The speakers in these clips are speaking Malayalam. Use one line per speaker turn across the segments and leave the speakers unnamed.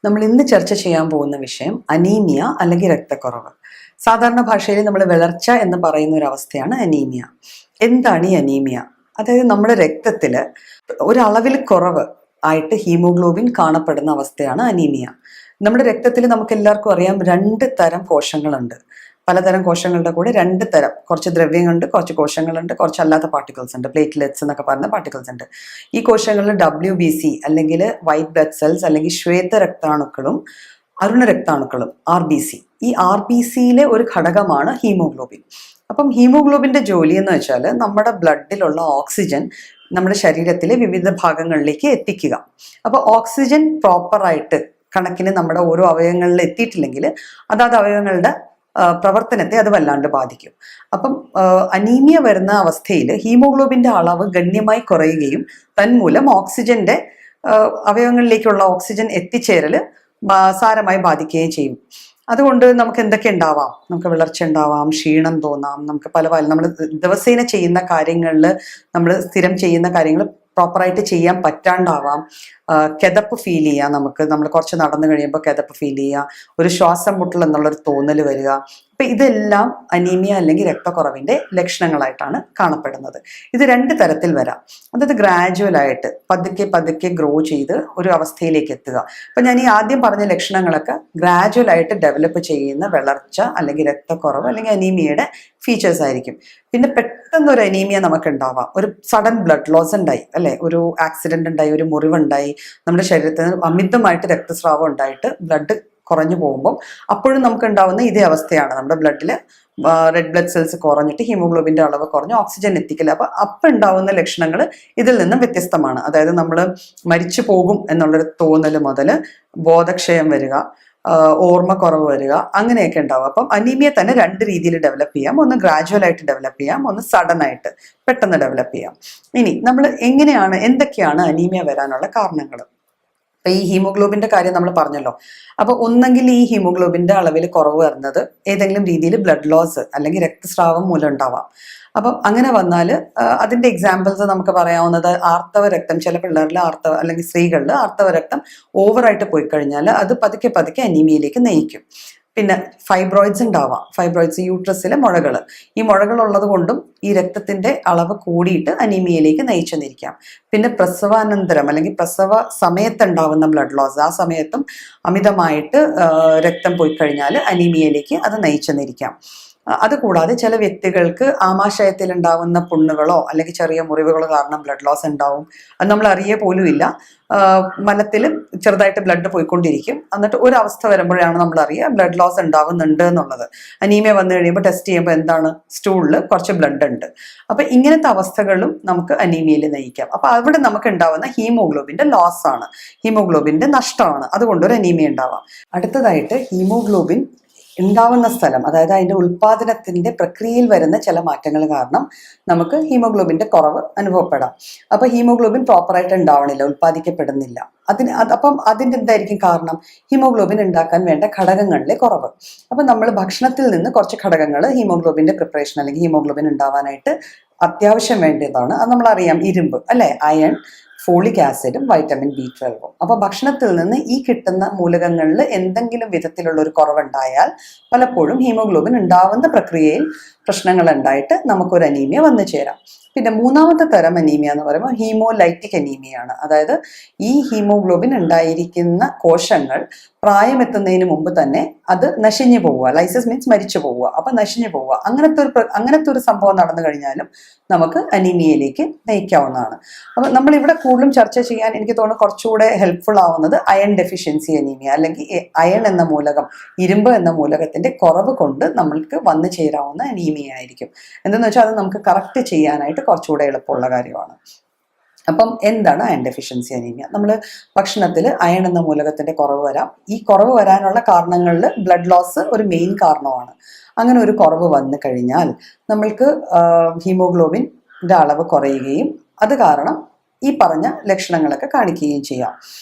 നമ്മൾ ഇന്ന് ചർച്ച ചെയ്യാൻ പോകുന്ന വിഷയം അനീമിയ അല്ലെങ്കിൽ രക്തക്കുറവ്. സാധാരണ ഭാഷയിൽ നമ്മൾ വിളർച്ച എന്ന് പറയുന്ന ഒരു അവസ്ഥയാണ് അനീമിയ. എന്താണ് ഈ അനീമിയ? അതായത് നമ്മുടെ രക്തത്തിൽ ഒരളവിൽ കുറവ് ആയിട്ട് ഹീമോഗ്ലോബിൻ കാണപ്പെടുന്ന അവസ്ഥയാണ് അനീമിയ. നമ്മുടെ രക്തത്തിൽ നമുക്ക് എല്ലാവർക്കും അറിയാം 2 തരം കോശങ്ങളുണ്ട്. പലതരം കോശങ്ങളുടെ കൂടെ 2 തരം, കുറച്ച് ദ്രവ്യങ്ങളുണ്ട്, കുറച്ച് കോശങ്ങളുണ്ട്, കുറച്ച് അല്ലാത്ത പാർട്ടിക്കിൾസ് ഉണ്ട്, പ്ലേറ്റ്ലെറ്റ്സ് എന്നൊക്കെ പറയുന്ന പാർട്ടിക്കിൾസ് ഉണ്ട്. ഈ കോശങ്ങളിൽ WBC അല്ലെങ്കിൽ വൈറ്റ് ബ്ലഡ് സെൽസ് അല്ലെങ്കിൽ ശ്വേത രക്താണുക്കളും അരുണ രക്താണുക്കളും RBC. ഈ RBCയിലെ ഒരു ഘടകമാണ് ഹീമോഗ്ലോബിൻ. അപ്പം ഹീമോഗ്ലോബിന്റെ ജോലി എന്ന് വെച്ചാൽ നമ്മുടെ ബ്ലഡിലുള്ള ഓക്സിജൻ നമ്മുടെ ശരീരത്തിലെ വിവിധ ഭാഗങ്ങളിലേക്ക് എത്തിക്കുക. അപ്പോൾ ഓക്സിജൻ പ്രോപ്പറായിട്ട് കണക്കിന് നമ്മുടെ ഓരോ അവയവങ്ങളിൽ എത്തിയിട്ടില്ലെങ്കിൽ അതാത് അവയവങ്ങളുടെ പ്രവർത്തനത്തെ അത് വല്ലാണ്ട് ബാധിക്കും. അപ്പം അനീമിയ വരുന്ന അവസ്ഥയിൽ ഹീമോഗ്ലോബിന്റെ അളവ് ഗണ്യമായി കുറയുകയും തന്മൂലം ഓക്സിജന്റെ അവയവങ്ങളിലേക്കുള്ള ഓക്സിജൻ എത്തിച്ചേരൽ സാരമായി ബാധിക്കുകയും ചെയ്യും. അതുകൊണ്ട് നമുക്ക് എന്തൊക്കെ ഉണ്ടാവാം? നമുക്ക് വിളർച്ച ഉണ്ടാവാം, ക്ഷീണം തോന്നാം, നമുക്ക് പല നമ്മൾ ദിവസേന ചെയ്യുന്ന കാര്യങ്ങളിൽ, നമ്മൾ സ്ഥിരം ചെയ്യുന്ന കാര്യങ്ങൾ പ്രോപ്പറായിട്ട് ചെയ്യാൻ പറ്റാണ്ടാവാം, കിതപ്പ് ഫീൽ ചെയ്യുക, നമ്മൾ കുറച്ച് നടന്നു കഴിയുമ്പോൾ കിതപ്പ് ഫീൽ ചെയ്യുക, ഒരു ശ്വാസം മുട്ടൽ എന്നുള്ളൊരു തോന്നൽ വരിക. അപ്പം ഇതെല്ലാം അനീമിയ അല്ലെങ്കിൽ രക്തക്കുറവിൻ്റെ ലക്ഷണങ്ങളായിട്ടാണ് കാണപ്പെടുന്നത്. ഇത് 2 തരത്തിൽ വരാം. അതായത് ഗ്രാജുവലായിട്ട് പതുക്കെ ഗ്രോ ചെയ്ത് ഒരു അവസ്ഥയിലേക്ക് എത്തുക. അപ്പം ഞാൻ ഈ ആദ്യം പറഞ്ഞ ലക്ഷണങ്ങളൊക്കെ ഗ്രാജുവലായിട്ട് ഡെവലപ്പ് ചെയ്യുന്ന വിളർച്ച അല്ലെങ്കിൽ രക്തക്കുറവ് അല്ലെങ്കിൽ അനീമിയയുടെ ഫീച്ചേഴ്സ് ആയിരിക്കും. പിന്നെ പെട്ടെന്ന് ഒരു അനീമിയ നമുക്ക് ഉണ്ടാവാം. ഒരു സഡൻ ബ്ലഡ് ലോസ് ഉണ്ടായി, അല്ലെ, ഒരു ആക്സിഡന്റ് ഉണ്ടായി, ഒരു മുറിവുണ്ടായി, നമ്മുടെ ശരീരത്തിന് അമിതമായിട്ട് രക്തസ്രാവം ഉണ്ടായിട്ട് ബ്ലഡ് കുറഞ്ഞു പോകുമ്പോൾ അപ്പോഴും നമുക്ക് ഉണ്ടാവുന്ന ഇതേ അവസ്ഥയാണ്. നമ്മുടെ ബ്ലഡിൽ റെഡ് ബ്ലഡ് സെൽസ് കുറഞ്ഞിട്ട് ഹീമോഗ്ലോബിന്റെ അളവ് കുറഞ്ഞ് ഓക്സിജൻ എത്തിക്കില്ല. അപ്പം ഉണ്ടാവുന്ന ലക്ഷണങ്ങൾ ഇതിൽ നിന്നും വ്യത്യസ്തമാണ്. അതായത് നമ്മൾ മരിച്ചു പോകും എന്നുള്ളൊരു തോന്നൽ മുതൽ ബോധക്ഷയം വരിക, ഓർമ്മക്കുറവ് വരിക, അങ്ങനെയൊക്കെ ഉണ്ടാവും. അപ്പം അനീമിയ തന്നെ 2 രീതിയിൽ ഡെവലപ്പ് ചെയ്യാം. ഒന്ന് ഗ്രാജുവൽ ആയിട്ട് ഡെവലപ്പ് ചെയ്യാം, ഒന്ന് സഡൻ ആയിട്ട് പെട്ടെന്ന് ഡെവലപ്പ് ചെയ്യാം. ഇനി നമ്മൾ എന്തൊക്കെയാണ് അനീമിയ വരാനുള്ള കാരണങ്ങൾ? ഈ ഹീമോഗ്ലോബിന്റെ കാര്യം നമ്മൾ പറഞ്ഞല്ലോ. അപ്പൊ ഒന്നെങ്കിൽ ഈ ഹീമോഗ്ലോബിന്റെ അളവിൽ കുറവ് വരുന്നത് ഏതെങ്കിലും രീതിയിൽ ബ്ലഡ് ലോസ് അല്ലെങ്കിൽ രക്തസ്രാവം മൂലം ഉണ്ടാവാം. അപ്പം അങ്ങനെ വന്നാൽ അതിന്റെ എക്സാമ്പിൾസ് നമുക്ക് പറയാവുന്നത് ആർത്തവ രക്തം, ചില പിള്ളേരിൽ അല്ലെങ്കിൽ സ്ത്രീകളിൽ ആർത്തവ രക്തം ഓവറായിട്ട് പോയി കഴിഞ്ഞാൽ അത് പതുക്കെ അനീമിയയിലേക്ക് നയിക്കും. പിന്നെ ഫൈബ്രോയിഡ്സ് ഉണ്ടാവാം. ഫൈബ്രോയിഡ്സ്, യൂട്രസിലെ മുഴകൾ. ഈ മുഴകൾ ഉള്ളത് കൊണ്ടും ഈ രക്തത്തിന്റെ അളവ് കൂടിയിട്ട് അനീമിയയിലേക്ക് നയിച്ചെന്നിരിക്കാം. പിന്നെ പ്രസവാനന്തരം അല്ലെങ്കിൽ പ്രസവ സമയത്തുണ്ടാവുന്ന ബ്ലഡ് ലോസ്, ആ സമയത്തും അമിതമായിട്ട് രക്തം പോയി കഴിഞ്ഞാൽ അനീമിയയിലേക്ക് അത് നയിച്ചെന്നിരിക്കാം. അതുകൂടാതെ ചില വ്യക്തികൾക്ക് ആമാശയത്തിൽ ഉണ്ടാവുന്ന പുണ്ണുകളോ അല്ലെങ്കിൽ ചെറിയ മുറിവുകളോ കാരണം ബ്ലഡ് ലോസ് ഉണ്ടാവും. അത് നമ്മൾ അറിയേ പോലും ഇല്ല. മലത്തിൽ ചെറുതായിട്ട് ബ്ലഡ് പോയിക്കൊണ്ടിരിക്കും. എന്നിട്ട് ഒരു അവസ്ഥ വരുമ്പോഴാണ് നമ്മൾ അറിയുക ബ്ലഡ് ലോസ് ഉണ്ടാവുന്നുണ്ട് എന്നുള്ളത്. അനീമിയ വന്നു കഴിയുമ്പോൾ ടെസ്റ്റ് ചെയ്യുമ്പോൾ എന്താണ്, സ്റ്റൂളിൽ കുറച്ച് ബ്ലഡ് ഉണ്ട്. അപ്പൊ ഇങ്ങനത്തെ അവസ്ഥകളും നമുക്ക് അനീമിയയിൽ നയിക്കാം. അപ്പൊ അവിടെ നമുക്ക് ഉണ്ടാവുന്ന ഹീമോഗ്ലോബിന്റെ ലോസ് ആണ്, ഹീമോഗ്ലോബിന്റെ നഷ്ടമാണ്. അതുകൊണ്ടൊരു അനീമിയ ഉണ്ടാവാം. അടുത്തതായിട്ട് ഹീമോഗ്ലോബിൻ ഉണ്ടാവുന്ന സ്ഥലം, അതായത് അതിന്റെ ഉൽപാദനത്തിന്റെ പ്രക്രിയയിൽ വരുന്ന ചില മാറ്റങ്ങൾ കാരണം നമുക്ക് ഹീമോഗ്ലോബിന്റെ കുറവ് അനുഭവപ്പെടാം. അപ്പൊ ഹീമോഗ്ലോബിൻ പ്രോപ്പറായിട്ട് ഉണ്ടാവണില്ല, ഉൽപ്പാദിക്കപ്പെടുന്നില്ല. അപ്പം അതിന്റെ എന്തായിരിക്കും കാരണം? ഹീമോഗ്ലോബിൻ ഉണ്ടാക്കാൻ വേണ്ട ഘടകങ്ങളിലെ കുറവ്. അപ്പൊ നമ്മൾ ഭക്ഷണത്തിൽ നിന്ന് കുറച്ച് ഘടകങ്ങൾ ഹീമോഗ്ലോബിന്റെ പ്രിപ്പറേഷൻ അല്ലെങ്കിൽ ഹീമോഗ്ലോബിൻ ഉണ്ടാവാനായിട്ട് അത്യാവശ്യം വേണ്ടതാണ്. അത് നമ്മളറിയാം, ഇരുമ്പ്, അല്ലെ, അയൺ, ഫോളിക് ആസിഡും വൈറ്റമിൻ B12. അപ്പോൾ ഭക്ഷണത്തിൽ നിന്ന് ഈ കിട്ടുന്ന മൂലകങ്ങളിൽ എന്തെങ്കിലും വിധത്തിലുള്ള ഒരു കുറവുണ്ടായാൽ പലപ്പോഴും ഹീമോഗ്ലോബിൻ ഉണ്ടാവുന്ന പ്രക്രിയയിൽ പ്രശ്നങ്ങൾ ഉണ്ടായിട്ട് നമുക്കൊരു അനീമിയ വന്നു ചേരാം. പിന്നെ 3ാമത്തെ തരം അനീമിയ എന്ന് പറയുമ്പോൾ ഹീമോലൈറ്റിക് അനീമിയാണ്. അതായത് ഈ ഹീമോഗ്ലോബിൻ ഉണ്ടായിരിക്കുന്ന കോശങ്ങൾ പ്രായമെത്തുന്നതിന് മുമ്പ് തന്നെ അത് നശിഞ്ഞു പോവുക. ലൈസിസ് മീൻസ് മരിച്ചു പോവുക. അപ്പൊ നശിഞ്ഞു പോവുക. അങ്ങനത്തെ ഒരു സംഭവം നടന്നു കഴിഞ്ഞാലും നമുക്ക് അനീമിയയിലേക്ക് നയിക്കാവുന്നതാണ്. അപ്പൊ നമ്മൾ ഇവിടെ കൂടുതലും ചർച്ച ചെയ്യാൻ എനിക്ക് തോന്നുന്നു കുറച്ചുകൂടെ ഹെൽപ്ഫുൾ ആവുന്നത് അയൺ ഡെഫിഷ്യൻസി അനീമിയ, അല്ലെങ്കിൽ അയൺ എന്ന മൂലകം, ഇരുമ്പ് എന്ന മൂലകത്തിന്റെ കുറവ് കൊണ്ട് നമ്മൾക്ക് വന്നു ചേരാവുന്ന അനീമിയ ആയിരിക്കും. എന്തെന്ന് വെച്ചാൽ അത് നമുക്ക് കറക്റ്റ് ചെയ്യാനായിട്ട് കുറച്ചുകൂടെ എളുപ്പമുള്ള കാര്യമാണ്. അപ്പം എന്താണ് അയൺ ഡെഫിഷ്യൻസി അനീമിയ? നമ്മൾ ഭക്ഷണത്തിൽ അയൺ എന്ന മൂലകത്തിന്റെ കുറവ് വരാം. ഈ കുറവ് വരാനുള്ള കാരണങ്ങളിൽ ബ്ലഡ് ലോസ് ഒരു മെയിൻ കാരണമാണ്. അങ്ങനെ ഒരു കുറവ് വന്നു കഴിഞ്ഞാൽ നമ്മൾക്ക് ഹീമോഗ്ലോബിൻ്റെ അളവ് കുറയുകയും അത് കാരണം ഈ പറഞ്ഞ ലക്ഷണങ്ങളൊക്കെ കാണിക്കുകയും ചെയ്യാം.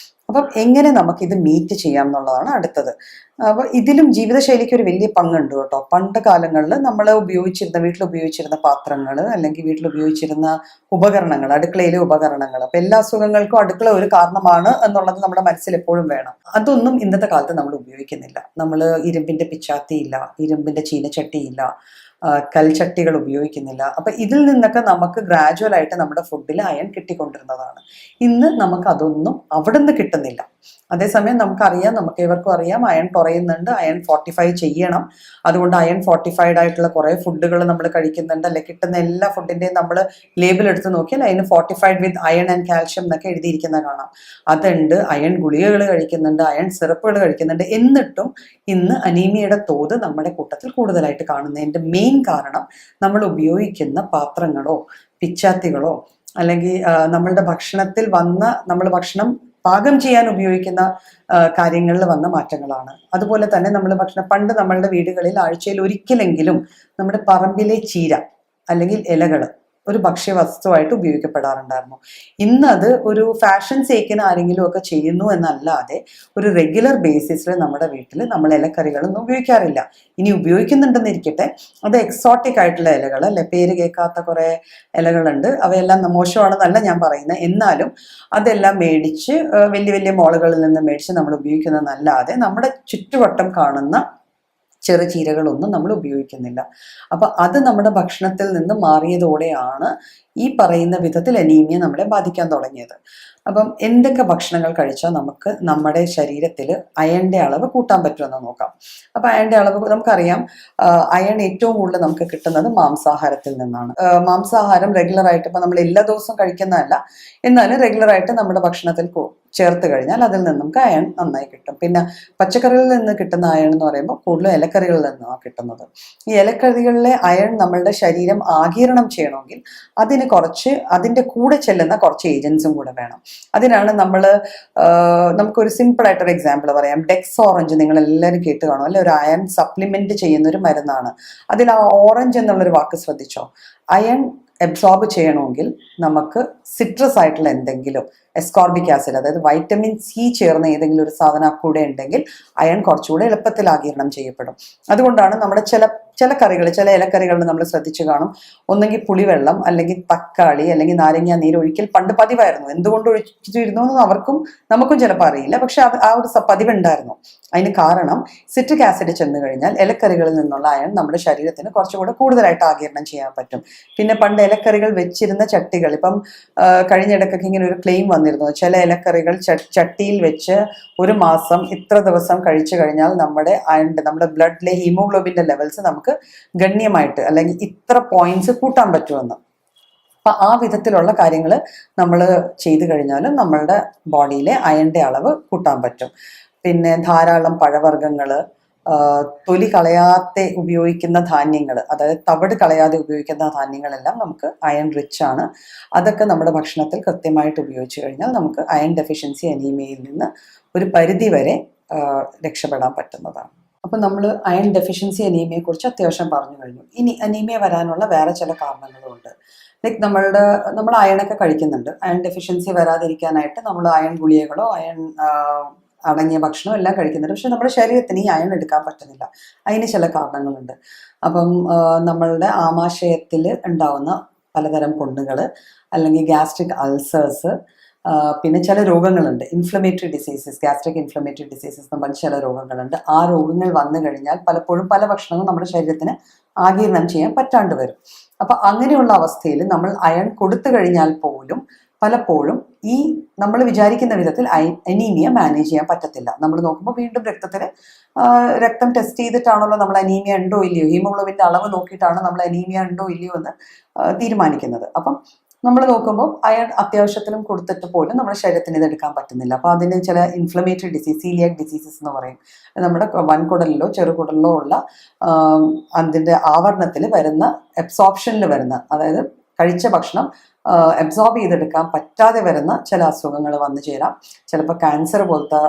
അപ്പം എങ്ങനെ നമുക്കിത് മീറ്റ് ചെയ്യാം എന്നുള്ളതാണ് അടുത്തത്. അപ്പോൾ ഇതിലും ജീവിതശൈലിക്ക് ഒരു വലിയ പങ്കുണ്ട് കേട്ടോ. പണ്ട് കാലങ്ങളിൽ നമ്മൾ വീട്ടിൽ ഉപയോഗിച്ചിരുന്ന പാത്രങ്ങൾ, അല്ലെങ്കിൽ വീട്ടിൽ ഉപയോഗിച്ചിരുന്ന ഉപകരണങ്ങൾ, അടുക്കളയിലെ ഉപകരണങ്ങൾ, അപ്പം എല്ലാ അസുഖങ്ങൾക്കും അടുക്കള ഒരു കാരണമാണ് എന്നുള്ളത് നമ്മുടെ മനസ്സിൽ എപ്പോഴും വേണം. അതൊന്നും ഇന്നത്തെ കാലത്ത് നമ്മൾ ഉപയോഗിക്കുന്നില്ല. നമ്മൾ ഇരുമ്പിന്റെ പിച്ചാത്തിയില്ല, ഇരുമ്പിന്റെ ചീനച്ചട്ടിയില്ല, കൽച്ചട്ടികൾ ഉപയോഗിക്കുന്നില്ല. അപ്പം ഇതിൽ നിന്നൊക്കെ നമുക്ക് ഗ്രാജുവലായിട്ട് നമ്മുടെ ഫുഡിൽ അയൺ കിട്ടിക്കൊണ്ടിരുന്നതാണ്. ഇന്ന് നമുക്ക് അതൊന്നും അവിടെ നിന്ന് കിട്ടുന്നില്ല. അതേസമയം നമുക്കറിയാം, നമുക്ക് ഏവർക്കും അറിയാം, അയൺ കുറയുന്നുണ്ട്, അയൺ ഫോർട്ടിഫൈ ചെയ്യണം. അതുകൊണ്ട് അയൺ ഫോർട്ടിഫൈഡ് ആയിട്ടുള്ള കുറേ ഫുഡുകൾ നമ്മൾ കഴിക്കുന്നുണ്ട്. അല്ലെ, കിട്ടുന്ന എല്ലാ ഫുഡിൻ്റെയും നമ്മൾ ലേബിൾ എടുത്ത് നോക്കിയാൽ അതിന് fortified with iron and calcium എന്നൊക്കെ എഴുതിയിരിക്കുന്ന കാണാം. അതുണ്ട്. അയൺ ഗുളികകൾ കഴിക്കുന്നുണ്ട്, അയൺ സിറപ്പുകൾ കഴിക്കുന്നുണ്ട്. എന്നിട്ടും ഇന്ന് അനീമിയയുടെ തോത് നമ്മുടെ കൂട്ടത്തിൽ കൂടുതലായിട്ട് കാണുന്നതിൻ്റെ മെയിൻ കാരണം നമ്മൾ ഉപയോഗിക്കുന്ന പാത്രങ്ങളോ പിച്ചാത്തികളോ അല്ലെങ്കിൽ നമ്മളുടെ ഭക്ഷണത്തിൽ നമ്മൾ ഭക്ഷണം പാകം ചെയ്യാൻ ഉപയോഗിക്കുന്ന കാര്യങ്ങളിൽ വന്ന മാറ്റങ്ങളാണ്. അതുപോലെ തന്നെ പണ്ട് നമ്മളുടെ വീടുകളിൽ ആഴ്ചയിൽ ഒരിക്കലെങ്കിലും നമ്മുടെ പറമ്പിലെ ചീര അല്ലെങ്കിൽ ഇലകൾ ഒരു ഭക്ഷ്യവസ്തുവായിട്ട് ഉപയോഗിക്കപ്പെടാറുണ്ടായിരുന്നു. ഇന്നത് ഒരു ഫാഷൻ സേക്കിന് ആരെങ്കിലും ഒക്കെ ചെയ്യുന്നു എന്നല്ലാതെ ഒരു റെഗുലർ ബേസിസിൽ നമ്മുടെ വീട്ടിൽ നമ്മൾ ഇലക്കറികളൊന്നും ഉപയോഗിക്കാറില്ല. ഇനി ഉപയോഗിക്കുന്നുണ്ടെന്നിരിക്കട്ടെ, അത് എക്സോട്ടിക് ആയിട്ടുള്ള ഇലകൾ, അല്ലെ, പേര് കേൾക്കാത്ത കുറേ ഇലകളുണ്ട്. അവയെല്ലാം മോശമാണെന്നല്ല ഞാൻ പറയുന്നത്. എന്നാലും അതെല്ലാം മേടിച്ച് വലിയ വലിയ മോളുകളിൽ നിന്ന് മേടിച്ച് നമ്മൾ ഉപയോഗിക്കുന്നതെന്നല്ലാതെ നമ്മുടെ ചുറ്റുവട്ടം കാണുന്ന ചെറുചീരകളൊന്നും നമ്മൾ ഉപയോഗിക്കുന്നില്ല. അപ്പം അത് നമ്മുടെ ഭക്ഷണത്തിൽ നിന്ന് മാറിയതോടെയാണ് ഈ പറയുന്ന വിധത്തിൽ അനീമിയ നമ്മളെ ബാധിക്കാൻ തുടങ്ങിയത്. അപ്പം എന്തൊക്കെ ഭക്ഷണങ്ങൾ കഴിച്ചാൽ നമുക്ക് നമ്മുടെ ശരീരത്തിൽ അയണിൻ്റെ അളവ് കൂട്ടാൻ പറ്റുമെന്ന് നോക്കാം. അപ്പം അയണിൻ്റെ അളവ് നമുക്കറിയാം, അയൺ ഏറ്റവും കൂടുതൽ നമുക്ക് കിട്ടുന്നത് മാംസാഹാരത്തിൽ നിന്നാണ്. മാംസാഹാരം റെഗുലറായിട്ട് ഇപ്പം നമ്മൾ എല്ലാ ദിവസവും കഴിക്കുന്നതല്ല, എന്നാലും റെഗുലറായിട്ട് നമ്മുടെ ഭക്ഷണത്തിൽ ചേർത്ത് കഴിഞ്ഞാൽ അതിൽ നിന്ന് നമുക്ക് അയൺ നന്നായി കിട്ടും. പിന്നെ പച്ചക്കറികളിൽ നിന്ന് കിട്ടുന്ന അയൺ എന്ന് പറയുമ്പോൾ കൂടുതലും ഇലക്കറികളിൽ നിന്നാണ് കിട്ടുന്നത്. ഈ ഇലക്കറികളിലെ അയൺ നമ്മളുടെ ശരീരം ആഗിരണം ചെയ്യണമെങ്കിൽ അതിൻ്റെ കൂടെ ചെല്ലുന്ന കുറച്ച് ഏജൻസും കൂടെ വേണം. അതിനാണ് നമുക്കൊരു സിമ്പിൾ ആയിട്ടൊരു എക്സാമ്പിൾ പറയാം. ഡെക്സ് ഓറഞ്ച് നിങ്ങൾ എല്ലാവരും കേട്ട് കാണും, അല്ലെ? ഒരു അയൺ സപ്ലിമെന്റ് ചെയ്യുന്ന ഒരു മരുന്നാണ്. അതിൽ ആ ഓറഞ്ച് എന്നുള്ളൊരു വാക്ക് ശ്രദ്ധിച്ചോ? അയൺ അബ്സോർബ് ചെയ്യണമെങ്കിൽ നമുക്ക് സിട്രസ് ആയിട്ടുള്ള എന്തെങ്കിലും, എസ്കോർബിക് ആസിഡ്, അതായത് വൈറ്റമിൻ സി ചേർന്ന ഏതെങ്കിലും ഒരു സാധനം കൂടെ ഉണ്ടെങ്കിൽ അയൺ കുറച്ചുകൂടെ എളുപ്പത്തിൽ ആഗിരണം ചെയ്യപ്പെടും. അതുകൊണ്ടാണ് നമ്മുടെ ചില കറികൾ, ചില ഇലക്കറികളിൽ നമ്മൾ ശ്രദ്ധിച്ചു കാണും, ഒന്നെങ്കിൽ പുളിവെള്ളം, അല്ലെങ്കിൽ തക്കാളി, അല്ലെങ്കിൽ നാരങ്ങ നീര് ഒഴിക്കൽ പണ്ട് പതിവായിരുന്നു. എന്തുകൊണ്ട് ഒഴിച്ചിരുന്നു എന്ന് നമുക്കും ചിലപ്പോൾ അറിയില്ല, പക്ഷെ ആ ഒരു പതിവുണ്ടായിരുന്നു. അതിന് കാരണം സിട്രിക് ആസിഡ് ചെന്ന് കഴിഞ്ഞാൽ ഇലക്കറികളിൽ നിന്നുള്ള അയൺ നമ്മുടെ ശരീരത്തിന് കുറച്ചുകൂടെ കൂടുതലായിട്ട് ആഗിരണം ചെയ്യാൻ പറ്റും. പിന്നെ പണ്ട് ഇലക്കറികൾ വെച്ചിരുന്ന ചട്ടികൾ, ഇപ്പം കഴിഞ്ഞിടക്കൊക്കെ ഇങ്ങനെ ഒരു ക്ലെയിം വന്നിരുന്നു, ചില ഇലക്കറികൾ ചട്ടിയിൽ വെച്ച് ഒരു മാസം ഇത്ര ദിവസം കഴിച്ചു കഴിഞ്ഞാൽ നമ്മുടെ ബ്ലഡിലെ ഹീമോഗ്ലോബിന്റെ ലെവൽസ് നമുക്ക് ഗണ്യമായിട്ട്, അല്ലെങ്കിൽ ഇത്ര പോയിന്റ്സ് കൂട്ടാൻ പറ്റുമെന്ന്. അപ്പം ആ വിധത്തിലുള്ള കാര്യങ്ങൾ നമ്മൾ ചെയ്തു കഴിഞ്ഞാലും നമ്മളുടെ ബോഡിയിലെ അയണിന്റെ അളവ് കൂട്ടാൻ പറ്റും. പിന്നെ ധാരാളം പഴവർഗ്ഗങ്ങൾ, തൊലി കളയാതെ ഉപയോഗിക്കുന്ന ധാന്യങ്ങൾ, അതായത് തവിട് കളയാതെ ഉപയോഗിക്കുന്ന ധാന്യങ്ങളെല്ലാം നമുക്ക് അയൺ റിച്ച് ആണ്. അതൊക്കെ നമ്മുടെ ഭക്ഷണത്തിൽ കൃത്യമായിട്ട് ഉപയോഗിച്ച് കഴിഞ്ഞാൽ നമുക്ക് അയൺ ഡെഫിഷ്യൻസി അനീമിയയിൽ നിന്ന് ഒരു പരിധി വരെ രക്ഷപ്പെടാൻ പറ്റുന്നതാണ്. അപ്പം നമ്മൾ അയൺ ഡെഫിഷ്യൻസി അനീമിയയെക്കുറിച്ച് അത്യാവശ്യം പറഞ്ഞു കഴിഞ്ഞു. ഇനി അനീമിയ വരാനുള്ള വേറെ ചില കാരണങ്ങളുണ്ട്. ലൈക്ക് നമ്മൾ അയണൊക്കെ കഴിക്കുന്നുണ്ട്. അയൺ ഡെഫിഷ്യൻസി വരാതിരിക്കാനായിട്ട് നമ്മൾ അയൺ ഗുളികകളോ അയൺ അടങ്ങിയ ഭക്ഷണം എല്ലാം കഴിക്കുന്നുണ്ട്. പക്ഷെ നമ്മുടെ ശരീരത്തിന് ഈ അയൺ എടുക്കാൻ പറ്റുന്നില്ല. അതിന് ചില കാരണങ്ങളുണ്ട്. അപ്പം നമ്മളുടെ ആമാശയത്തിൽ ഉണ്ടാവുന്ന പലതരം പുണ്ണുകൾ, അല്ലെങ്കിൽ ഗ്യാസ്ട്രിക് അൾസേഴ്സ്, പിന്നെ ചില രോഗങ്ങളുണ്ട്, inflammatory diseases, gastric inflammatory diseases എന്ന് പറഞ്ഞ ചില രോഗങ്ങളുണ്ട്. ആ രോഗങ്ങൾ വന്നു കഴിഞ്ഞാൽ പലപ്പോഴും പല ഭക്ഷണങ്ങളും നമ്മുടെ ശരീരത്തിന് ആഗിരണം ചെയ്യാൻ പറ്റാണ്ട് വരും. അപ്പം അങ്ങനെയുള്ള അവസ്ഥയിൽ നമ്മൾ അയൺ കൊടുത്തു കഴിഞ്ഞാൽ പോലും പലപ്പോഴും ഈ നമ്മൾ വിചാരിക്കുന്ന വിധത്തിൽ അനീമിയ മാനേജ് ചെയ്യാൻ പറ്റത്തില്ല. നമ്മൾ നോക്കുമ്പോൾ വീണ്ടും രക്തം ടെസ്റ്റ് ചെയ്തിട്ടാണല്ലോ നമ്മൾ അനീമിയ ഉണ്ടോ ഇല്ലയോ, ഹീമോഗ്ലോബിൻ്റെ അളവ് നോക്കിയിട്ടാണ് നമ്മൾ അനീമിയ ഉണ്ടോ ഇല്ലയോ എന്ന് തീരുമാനിക്കുന്നത്. അപ്പം നമ്മൾ നോക്കുമ്പോൾ അയൺ അത്യാവശ്യത്തിലും കൊടുത്തിട്ട് പോലും നമ്മുടെ ശരീരത്തിന് ഇതെടുക്കാൻ പറ്റുന്നില്ല. അപ്പോൾ അതിന് ചില ഇൻഫ്ലമേറ്ററി ഡിസീസ്, സീലിയാക് ഡിസീസസ് എന്ന് പറയും. നമ്മുടെ വൻകുടലിലോ ചെറുകുടലിലോ ഉള്ള അതിൻ്റെ ആവരണത്തിൽ വരുന്ന, അബ്സോർപ്ഷനിൽ വരുന്ന, അതായത് കഴിച്ച ഭക്ഷണം അബ്സോർബ് ചെയ്തെടുക്കാൻ പറ്റാതെ വരുന്ന ചില അസുഖങ്ങൾ വന്നു ചേരാം. ചിലപ്പോൾ ക്യാൻസർ പോലത്തെ,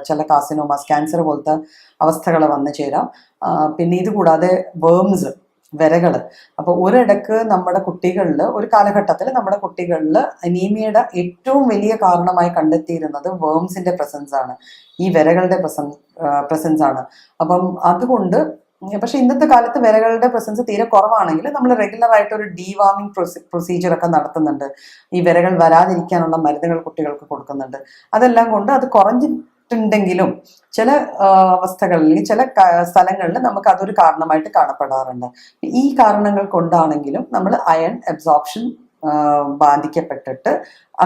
ചില കാർസിനോമാസ്, ക്യാൻസർ പോലത്തെ അവസ്ഥകൾ വന്നു ചേരാം. പിന്നെ ഇത് കൂടാതെ വിരകൾ. അപ്പോൾ ഒരിടക്ക് നമ്മുടെ കുട്ടികളിൽ, ഒരു കാലഘട്ടത്തിൽ നമ്മുടെ കുട്ടികളിൽ അനീമിയയുടെ ഏറ്റവും വലിയ കാരണമായി കണ്ടെത്തിയിരുന്നത് വേംസിന്റെ പ്രസൻസ് ആണ്, ഈ വിരകളുടെ പ്രസൻസ് ആണ്. അപ്പം അതുകൊണ്ട് പക്ഷെ ഇന്നത്തെ കാലത്ത് വിരകളുടെ പ്രസൻസ് തീരെ കുറവാണെങ്കിൽ നമ്മൾ റെഗുലർ ആയിട്ട് ഒരു ഡീവാമിംഗ് പ്രൊസീജിയർ ഒക്കെ നടത്തുന്നുണ്ട്. ഈ വിരകൾ വരാതിരിക്കാനുള്ള മരുന്നുകൾ കുട്ടികൾക്ക് കൊടുക്കുന്നുണ്ട്. അതെല്ലാം കൊണ്ട് അത് കുറഞ്ഞിട്ടുണ്ടെങ്കിലും ചില അവസ്ഥകളിൽ, ചില സ്ഥലങ്ങളിൽ നമുക്ക് അതൊരു കാരണമായിട്ട് കാണപ്പെടാറുണ്ട്. ഈ കാരണങ്ങൾ കൊണ്ടാണെങ്കിലും നമ്മൾ അയൺ അബ്സോർപ്ഷൻ ബാധിക്കപ്പെട്ടിട്ട്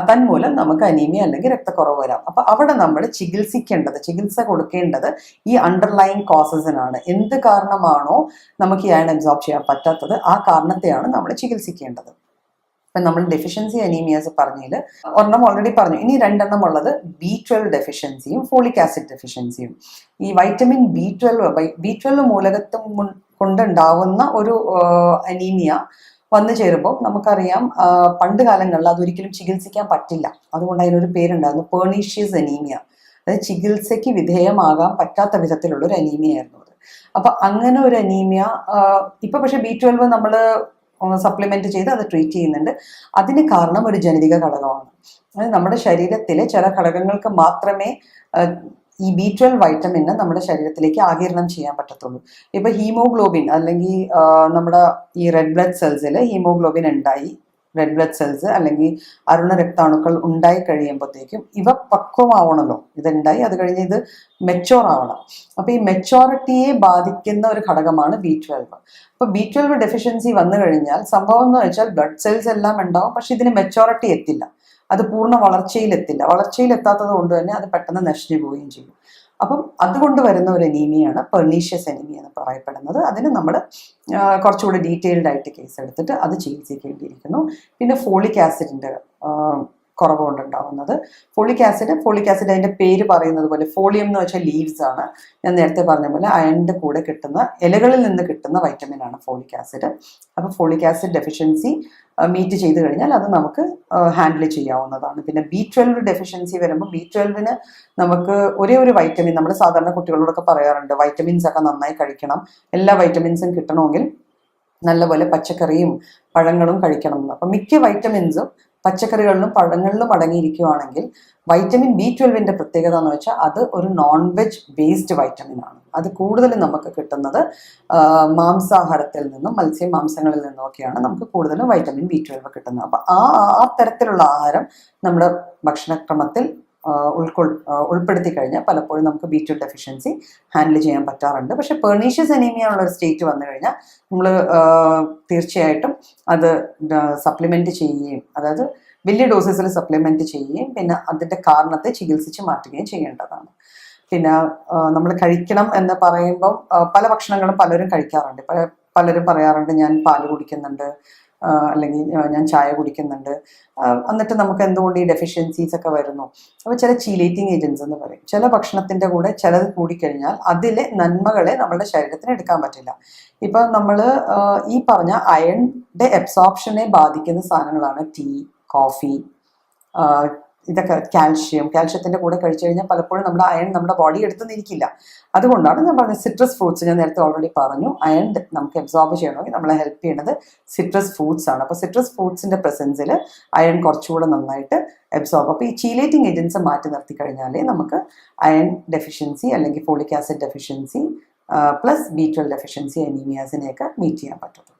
തന്മൂലം നമുക്ക് അനീമിയ അല്ലെങ്കിൽ രക്തക്കുറവ് വരാം. അപ്പൊ അവിടെ നമ്മൾ ചികിത്സ കൊടുക്കേണ്ടത് ഈ അണ്ടർലൈൻ കോസസിനാണ്. എന്ത് കാരണമാണോ നമുക്ക് ഈ അയൺ അബ്സോർബ് ചെയ്യാൻ പറ്റാത്തത്, ആ കാരണത്തെയാണ് നമ്മൾ ചികിത്സിക്കേണ്ടത്. ഇപ്പം നമ്മൾ ഡെഫിഷ്യൻസി അനീമിയാസ് പറഞ്ഞതിൽ ഒരെണ്ണം ഓൾറെഡി പറഞ്ഞു. ഇനി 2 ഉള്ളത് B12 ഡെഫിഷ്യൻസിയും ഫോളിക് ആസിഡ് ഡെഫിഷ്യൻസിയും. ഈ വൈറ്റമിൻ B12 മൂലകത്വം കൊണ്ടുണ്ടാവുന്ന ഒരു അനീമിയ വന്നു ചേരുമ്പോൾ നമുക്കറിയാം, പണ്ട് കാലങ്ങളിൽ അതൊരിക്കലും ചികിത്സിക്കാൻ പറ്റില്ല. അതുകൊണ്ട് അതിനൊരു പേരുണ്ടായിരുന്നു, പേർണീഷ്യസ് അനീമിയ. അതായത് ചികിത്സയ്ക്ക് വിധേയമാകാൻ പറ്റാത്ത വിധത്തിലുള്ള ഒരു അനീമിയ ആയിരുന്നു അത്. അപ്പൊ അങ്ങനെ ഒരു അനീമിയ ഇപ്പൊ പക്ഷെ B12 നമ്മൾ സപ്ലിമെന്റ് ചെയ്ത് അത് ട്രീറ്റ് ചെയ്യുന്നുണ്ട്. അതിന് കാരണം ഒരു ജനിതക ഘടകമാണ്. അതായത് നമ്മുടെ ശരീരത്തിലെ ചില ഘടകങ്ങൾക്ക് മാത്രമേ ഈ B12 വൈറ്റമിന് നമ്മുടെ ശരീരത്തിലേക്ക് ആഗിരണം ചെയ്യാൻ പറ്റത്തുള്ളൂ. ഇപ്പൊ ഹീമോഗ്ലോബിൻ അല്ലെങ്കിൽ നമ്മുടെ ഈ റെഡ് ബ്ലഡ് സെൽസിൽ ഹീമോഗ്ലോബിൻ ഉണ്ടായി, റെഡ് ബ്ലഡ് സെൽസ് അല്ലെങ്കിൽ അരുണ രക്താണുക്കൾ ഉണ്ടായി കഴിയുമ്പോഴത്തേക്കും ഇവ പക്വമാവണമല്ലോ. ഇതുണ്ടായി, അത് കഴിഞ്ഞ് ഇത് മെച്ചോർ ആവണം. അപ്പൊ ഈ മെച്ചോറിറ്റിയെ ബാധിക്കുന്ന ഒരു ഘടകമാണ് B12. അപ്പൊ B12 ഡെഫിഷ്യൻസി വന്നു കഴിഞ്ഞാൽ സംഭവം എന്ന് വെച്ചാൽ ബ്ലഡ് സെൽസ് എല്ലാം ഉണ്ടാവും, പക്ഷെ ഇതിന് മെച്ചോറിറ്റി എത്തില്ല, അത് പൂർണ്ണ വളർച്ചയിലെത്തില്ല. വളർച്ചയിലെത്താത്തത് കൊണ്ട് തന്നെ അത് പെട്ടെന്ന് നശിച്ചു പോവുകയും ചെയ്യും. അപ്പം അതുകൊണ്ട് വരുന്ന ഒരു അനീമിയാണ് പെർണീഷ്യസ് അനീമിയ എന്ന് പറയപ്പെടുന്നത്. അതിന് നമ്മൾ കുറച്ചുകൂടി ഡീറ്റെയിൽഡ് ആയിട്ട് കേസ് എടുത്തിട്ട് അത് ചികിത്സിക്കേണ്ടിയിരിക്കുന്നു. പിന്നെ ഫോളിക് ആസിഡിന്റെ കുറവ് കൊണ്ടുണ്ടാവുന്നത്. ഫോളിക് ആസിഡ് അതിന്റെ പേര് പറയുന്നത് പോലെ, ഫോളിയം എന്ന് വെച്ചാൽ ലീവ്സ് ആണ്. ഞാൻ നേരത്തെ പറഞ്ഞ പോലെ അയണിന്റെ കൂടെ കിട്ടുന്ന, ഇലകളിൽ നിന്ന് കിട്ടുന്ന വൈറ്റമിൻ ആണ് ഫോളിക് ആസിഡ്. അപ്പോൾ ഫോളിക് ആസിഡ് ഡെഫിഷ്യൻസി മീറ്റ് ചെയ്ത് കഴിഞ്ഞാൽ അത് നമുക്ക് ഹാൻഡിൽ ചെയ്യാവുന്നതാണ്. പിന്നെ B12 ഡെഫിഷ്യൻസി വരുമ്പോൾ B12 നമുക്ക് ഒരേ ഒരു വൈറ്റമിൻ, നമ്മൾ സാധാരണ കുട്ടികളോടൊക്കെ പറയാറുണ്ട് വൈറ്റമിൻസ് ഒക്കെ നന്നായി കഴിക്കണം, എല്ലാ വൈറ്റമിൻസും കിട്ടണമെങ്കിൽ നല്ലപോലെ പച്ചക്കറിയും പഴങ്ങളും കഴിക്കണം എന്ന്. അപ്പം മിക്ക വൈറ്റമിൻസും പച്ചക്കറികളിലും പഴങ്ങളിലും അടങ്ങിയിരിക്കുകയാണെങ്കിൽ വൈറ്റമിൻ B12 പ്രത്യേകത എന്ന് വെച്ചാൽ അത് ഒരു നോൺ വെജ് ബേസ്ഡ് വൈറ്റമിൻ ആണ്. അത് കൂടുതലും നമുക്ക് കിട്ടുന്നത് മാംസാഹാരത്തിൽ നിന്നും മത്സ്യമാംസങ്ങളിൽ നിന്നുമൊക്കെയാണ് നമുക്ക് കൂടുതലും വൈറ്റമിൻ B12 കിട്ടുന്നത്. അപ്പൊ ആ തരത്തിലുള്ള ആഹാരം നമ്മുടെ ഭക്ഷണക്രമത്തിൽ ഉൾപ്പെടുത്തി കഴിഞ്ഞാൽ പലപ്പോഴും നമുക്ക് B12 ഡെഫിഷ്യൻസി ഹാൻഡിൽ ചെയ്യാൻ പറ്റാറുണ്ട്. പക്ഷെ പെർണീഷ്യസ് അനീമിയ ഉള്ള ഒരു സ്റ്റേറ്റ് വന്നു കഴിഞ്ഞാൽ നമ്മൾ തീർച്ചയായിട്ടും അത് സപ്ലിമെന്റ് ചെയ്യുകയും, അതായത് വലിയ ഡോസസിൽ സപ്ലിമെന്റ് ചെയ്യുകയും പിന്നെ അതിന്റെ കാരണത്തെ ചികിത്സിച്ച് മാറ്റുകയും ചെയ്യേണ്ടതാണ്. പിന്നെ നമ്മൾ കഴിക്കണം എന്ന് പറയുമ്പം പല ഭക്ഷണങ്ങളും പലരും കഴിക്കാറുണ്ട്. പലരും പറയാറുണ്ട് ഞാൻ പാല് കുടിക്കുന്നുണ്ട്, അല്ലെങ്കിൽ ഞാൻ ചായ കുടിക്കുന്നുണ്ട്, എന്നിട്ട് നമുക്ക് എന്തുകൊണ്ട് ഈ ഡെഫിഷ്യൻസീസ് ഒക്കെ വരുന്നു. അപ്പോൾ ചില ചീലേറ്റിംഗ് ഏജൻസ് എന്ന് പറയും. ചില ഭക്ഷണത്തിൻ്റെ കൂടെ ചിലത് കൂടിക്കഴിഞ്ഞാൽ അതിലെ നന്മകളെ നമ്മുടെ ശരീരത്തിന് എടുക്കാൻ പറ്റില്ല. ഇപ്പം നമ്മൾ ഈ പറഞ്ഞ അയണിൻ്റെ അബ്സോർപ്ഷനെ ബാധിക്കുന്ന സാധനങ്ങളാണ് ടീ, കോഫി, ഇതൊക്കെ. കാൽഷ്യത്തിൻ്റെ കൂടെ കഴിച്ചു കഴിഞ്ഞാൽ പലപ്പോഴും നമ്മുടെ അയൺ നമ്മുടെ ബോഡി എടുത്തുനിന്നിരിക്കില്ല. അതുകൊണ്ടാണ് ഞാൻ പറഞ്ഞത് സിട്രസ് ഫ്രൂട്ട്സ്, ഞാൻ നേരത്തെ ഓൾറെഡി പറഞ്ഞു, അയൺ നമുക്ക് അബ്സോർബ് ചെയ്യണമെങ്കിൽ നമ്മളെ ഹെൽപ്പ് ചെയ്യുന്നത് സിട്രസ് ഫ്രൂട്ട്സ് ആണ്. അപ്പോൾ സിട്രസ് ഫ്രൂട്ട്സിൻ്റെ പ്രസൻസിൽ അയൺ കുറച്ചുകൂടെ നന്നായിട്ട് അബ്സോർബ്. അപ്പോൾ ഈ ചീലേറ്റിംഗ് ഏജൻസ് മാറ്റി നിർത്തി കഴിഞ്ഞാലേ നമുക്ക് അയൺ ഡെഫിഷ്യൻസി അല്ലെങ്കിൽ folic acid deficiency plus B12 deficiency അനീമിയാസിനെയൊക്കെ മീറ്റ് ചെയ്യാൻ പറ്റുള്ളൂ.